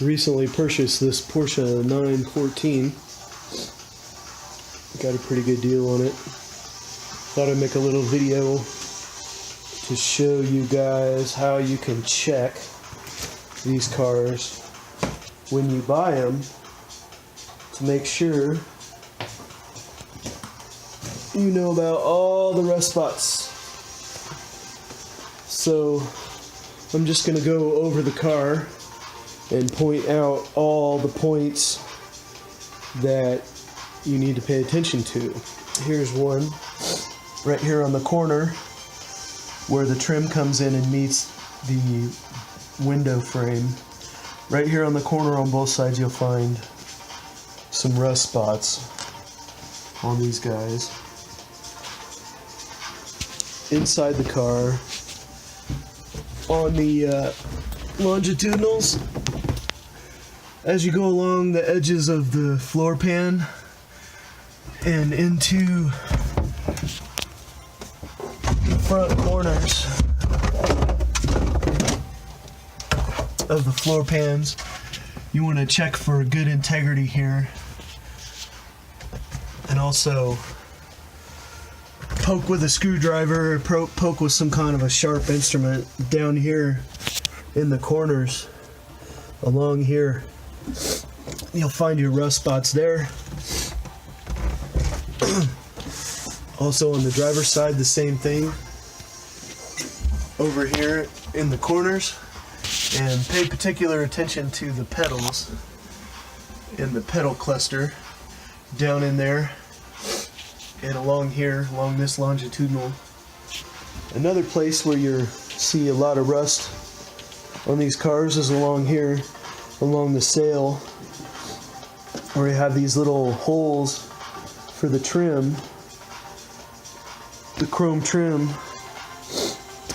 recently purchased this Porsche 914. Got a pretty good deal on it. Thought I'd make a little video to show you guys how you can check these cars when you buy them to make sure you know about all the rust spots. So I'm just going to go over the car and point out all the points that you need to pay attention to. Here's one right here on the corner where the trim comes in and meets the window frame. Right here on the corner on both sides you'll find some rust spots on these guys. Inside the car, on the longitudinals, as you go along the edges of the floor pan and into the front corners of the floor pans, you want to check for good integrity here, and also poke with a screwdriver, poke with some kind of a sharp instrument down here in the corners along here. You'll find your rust spots there. Also on the driver's side, the same thing over here in the corners. And pay particular attention to the pedals in the pedal cluster down in there and along here, along this longitudinal. Another place where you see a lot of rust on these cars is along here, along the sail, where you have these little holes for the trim, the chrome trim.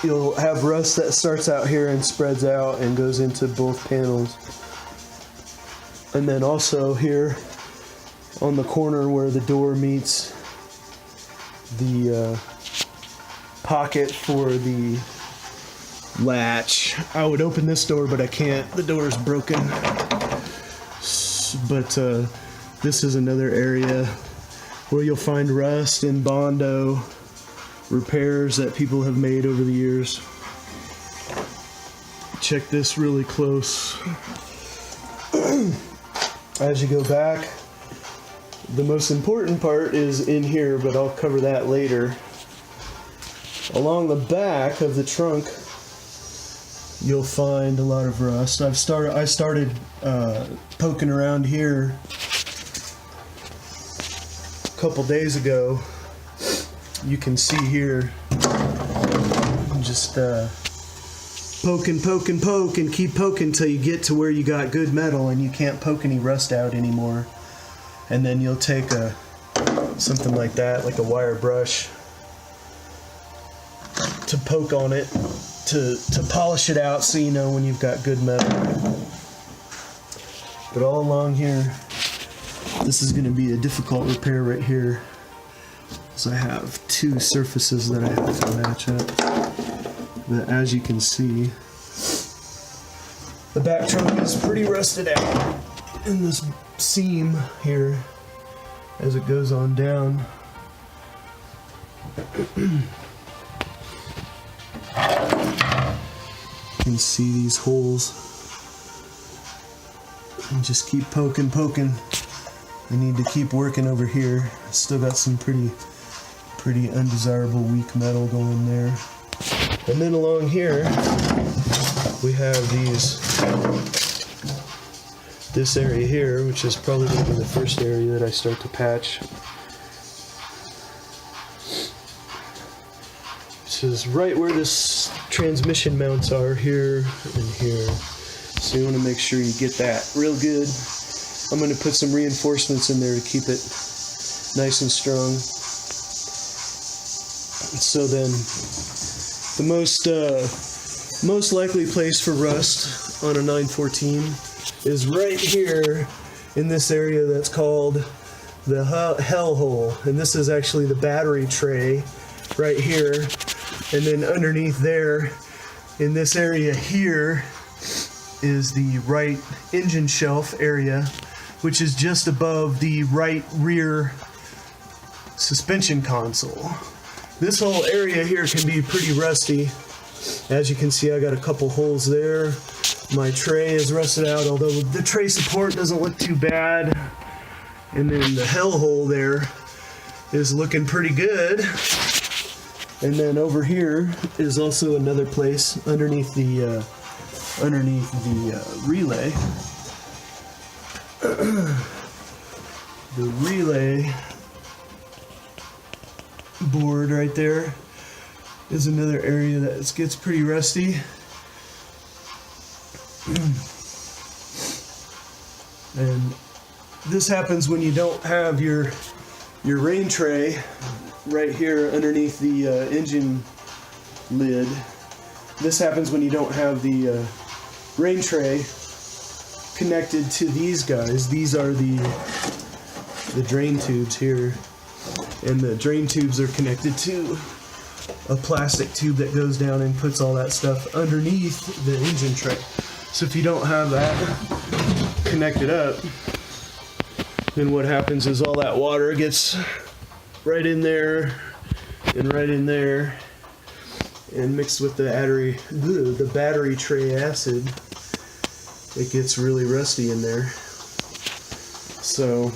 You'll have rust that starts out here and spreads out and goes into both panels. And then also here on the corner where the door meets the pocket for the latch. I would open this door, but I can't. The door is broken. But this is another area where you'll find rust and Bondo repairs that people have made over the years. Check this really close. As you go back, the most important part is in here, but I'll cover that later. Along the back of the trunk, you'll find a lot of rust. I started poking around here a couple days ago. You can see here, just poke and keep poking till you get to where you got good metal and you can't poke any rust out anymore. And then you'll take something like that, like a wire brush, to poke on it to polish it out so you know when you've got good metal. But all along here, this is going to be a difficult repair right here. So I have two surfaces that I have to match up. But as you can see, the back trunk is pretty rusted out in this seam here as it goes on down. You can see these holes. And just keep poking. I need to keep working over here. Still got some pretty undesirable weak metal going there. And then along here we have this area here, which is probably going to be the first area that I start to patch. This is right where this transmission mounts are, here and here. So you want to make sure you get that real good. I'm going to put some reinforcements in there to keep it nice and strong. So then, the most likely place for rust on a 914 is right here in this area that's called the hell hole, and this is actually the battery tray right here. And then underneath there, in this area here, is the right engine shelf area, which is just above the right rear suspension console. This whole area here can be pretty rusty. As you can see, I got a couple holes there. My tray is rusted out, although the tray support doesn't look too bad. And then the hell hole there is looking pretty good. And then over here is also another place underneath the relay. The relay board right there is another area that gets pretty rusty. And this happens when you don't have your rain tray right here underneath the engine lid. This happens when you don't have the rain tray connected to these guys. These are the drain tubes here, and the drain tubes are connected to a plastic tube that goes down and puts all that stuff underneath the engine tray. So if you don't have that connected up, then what happens is all that water gets right in there and right in there, and mixed with the battery tray acid, it gets really rusty in there. So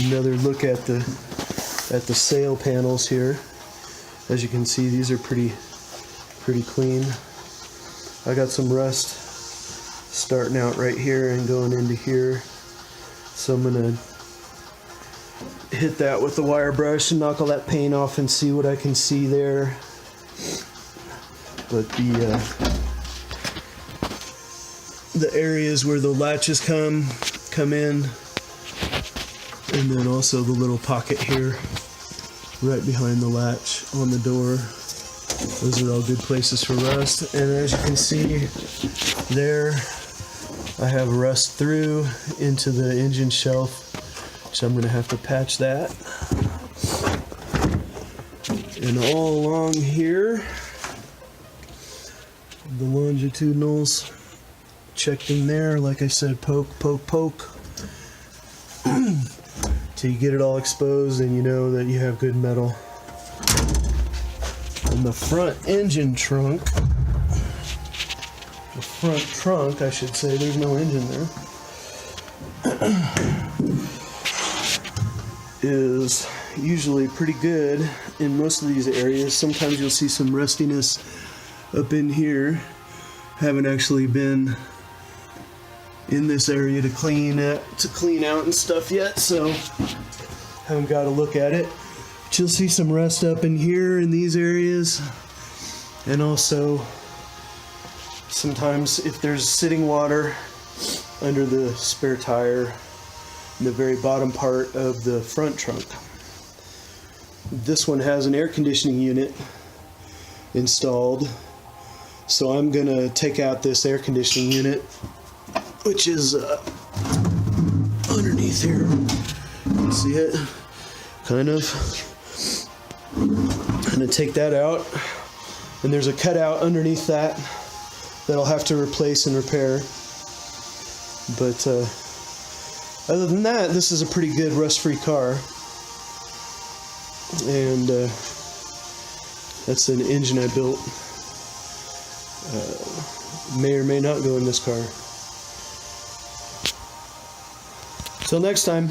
another look at the sail panels here. As you can see, these are pretty clean. I got some rust starting out right here and going into here, so I'm gonna hit that with the wire brush and knock all that paint off and see what I can see there. But the areas where the latches come in, and then also the little pocket here right behind the latch on the door, those are all good places for rust. And as you can see there, I have rust through into the engine shelf, so I'm going to have to patch that. And all along here, the longitudinals checked in there, like I said, poke, till you get it all exposed and you know that you have good metal. And the front engine trunk, I should say, there's no engine there, is usually pretty good in most of these areas. Sometimes you'll see some rustiness up in here. Haven't actually been in this area to clean out and stuff yet, so haven't got to look at it. But you'll see some rust up in here in these areas, and also sometimes if there's sitting water under the spare tire in the very bottom part of the front trunk. This one has an air conditioning unit installed, so I'm gonna take out this air conditioning unit, which is underneath here. You can see it, kind of. I'm gonna take that out, and there's a cutout underneath that I'll have to replace and repair. But other than that, this is a pretty good rust-free car. And that's an engine I built. May or may not go in this car. Till next time.